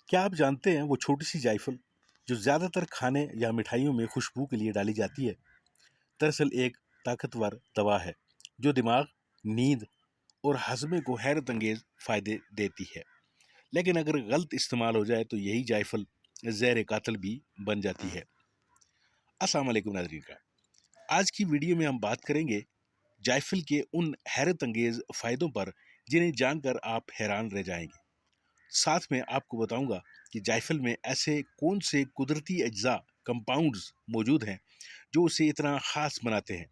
क्या आप जानते हैं वो छोटी सी जायफल जो ज़्यादातर खाने या मिठाइयों में खुशबू के लिए डाली जाती है, दरअसल एक ताकतवर दवा है जो दिमाग, नींद और हजमे को हैरत अंगेज फायदे देती है। लेकिन अगर गलत इस्तेमाल हो जाए तो यही जायफल जहर कातिल भी बन जाती है। अस्सलाम वालेकुम नाज़रीन का, आज की वीडियो में हम बात करेंगे जायफल के उन हैरत अंगेज फ़ायदों पर जिन्हें जानकर आप हैरान रह जाएंगे। साथ में आपको बताऊंगा कि जायफल में ऐसे कौन से कुदरती अज्जा कंपाउंड्स मौजूद हैं जो उसे इतना ख़ास बनाते हैं।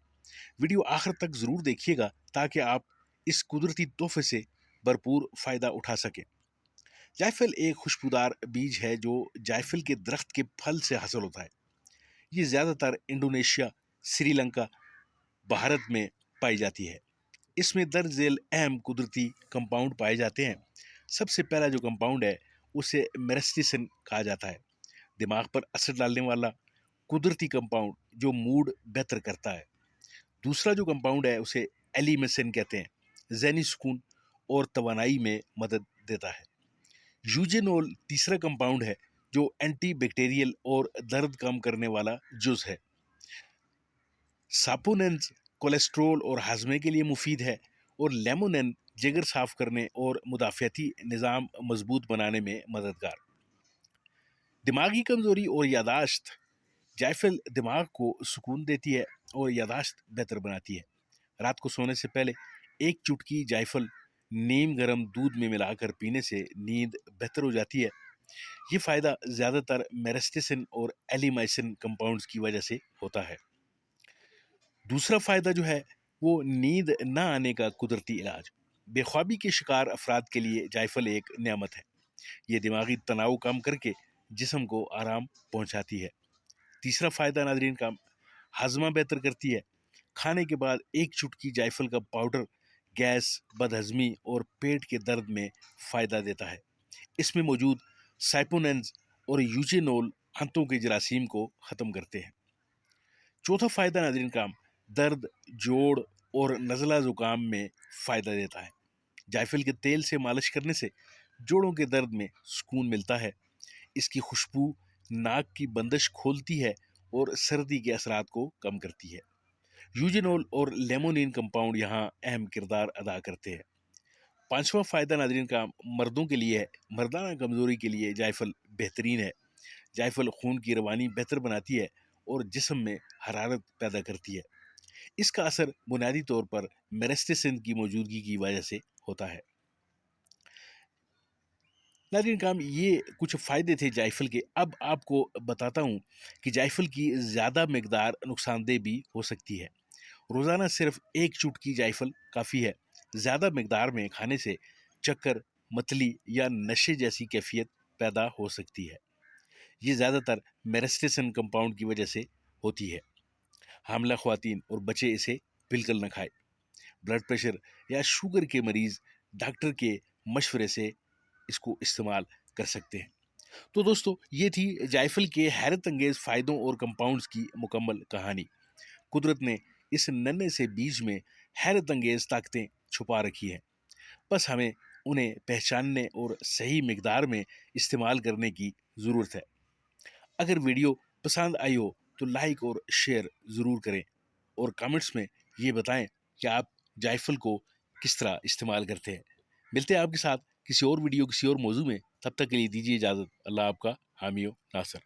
वीडियो आखिर तक ज़रूर देखिएगा ताकि आप इस कुदरती तोहफे से भरपूर फ़ायदा उठा सकें। जायफल एक खुशबूदार बीज है जो जायफल के दरख्त के फल से हासिल होता है। ये ज़्यादातर इंडोनेशिया, श्रीलंका, भारत में पाई जाती है। इसमें दर्ज झेल अहम कुदरती कंपाउंड पाए जाते हैं। सबसे पहला जो कंपाउंड है उसे मेरेस्टिसन कहा जाता है, दिमाग पर असर डालने वाला कुदरती कंपाउंड जो मूड बेहतर करता है। दूसरा जो कंपाउंड है उसे एलिमेसन कहते हैं, ज़हनी सुकून और तवानाई में मदद देता है। यूजेनोल तीसरा कंपाउंड है जो एंटी बैक्टीरियल और दर्द कम करने वाला जुज है। सापोनेंस कोलेस्ट्रोल और हाजमे के लिए मुफीद है और लेमोनेन जिगर साफ करने और मुदाफ़ियाती निज़ाम मजबूत बनाने में मददगार। दिमागी कमज़ोरी और यादाश्त, जायफल दिमाग को सुकून देती है और यादाश्त बेहतर बनाती है। रात को सोने से पहले एक चुटकी जायफल नीम गर्म दूध में मिलाकर पीने से नींद बेहतर हो जाती है। ये फ़ायदा ज़्यादातर मेरेस्टिसन और एलिमाइसिन कंपाउंड्स की वजह से होता है। दूसरा फ़ायदा जो है वो नींद ना आने का कुदरती इलाज। बेख्वाबी के शिकार अफराद के लिए जायफल एक नेमत है। ये दिमागी तनाव कम करके जिस्म को आराम पहुंचाती है। तीसरा फ़ायदा नाज़रीन का, हाजमा बेहतर करती है। खाने के बाद एक चुटकी जायफल का पाउडर गैस, बदहजमी और पेट के दर्द में फ़ायदा देता है। इसमें मौजूद साइपोनेंस और यूजेनोल आंतों के जरासीम को ख़त्म करते हैं। चौथा फ़ायदा नाज़रीन का, दर्द, जोड़ और नज़ला ज़ुकाम में फ़ायदा देता है। जायफल के तेल से मालिश करने से जोड़ों के दर्द में सुकून मिलता है। इसकी खुशबू नाक की बंदिश खोलती है और सर्दी के असरात को कम करती है। यूजेनोल और लेमोनिन कंपाउंड यहाँ अहम किरदार अदा करते हैं। पांचवा फ़ायदा नाज़रीन का मर्दों के लिए है। मर्दाना कमज़ोरी के लिए जायफल बेहतरीन है। जायफल खून की रवानी बेहतर बनाती है और जिस्म में हरारत पैदा करती है। इसका असर बुनियादी तौर पर मेरेस्टिसन की मौजूदगी की वजह से होता है। नाज़रीन काम, ये कुछ फ़ायदे थे जायफल के। अब आपको बताता हूँ कि जायफल की ज़्यादा मकदार नुकसानदेह भी हो सकती है। रोज़ाना सिर्फ एक चुटकी जायफल काफ़ी है। ज़्यादा मकदार में खाने से चक्कर, मतली या नशे जैसी कैफियत पैदा हो सकती है। ये ज़्यादातर मेरेस्टिसन कंपाउंड की वजह से होती है। हामला ख़वातीन और बच्चे इसे बिल्कुल न खाएं। ब्लड प्रेशर या शुगर के मरीज़ डॉक्टर के मशवरे से इसको इस्तेमाल कर सकते हैं। तो दोस्तों, ये थी जायफल के हैरत अंगेज़ फ़ायदों और कंपाउंड्स की मुकम्मल कहानी। कुदरत ने इस नन्हे से बीज में हैरत अंगेज़ ताकतें छुपा रखी हैं। बस हमें उन्हें पहचानने और सही मकदार में इस्तेमाल करने की ज़रूरत है। अगर वीडियो पसंद आई हो तो लाइक और शेयर ज़रूर करें और कमेंट्स में ये बताएं कि आप जायफल को किस तरह इस्तेमाल करते हैं। मिलते हैं आपके साथ किसी और वीडियो, किसी और मौजू में। तब तक के लिए दीजिए इजाज़त। अल्लाह आपका हामी हो नासर।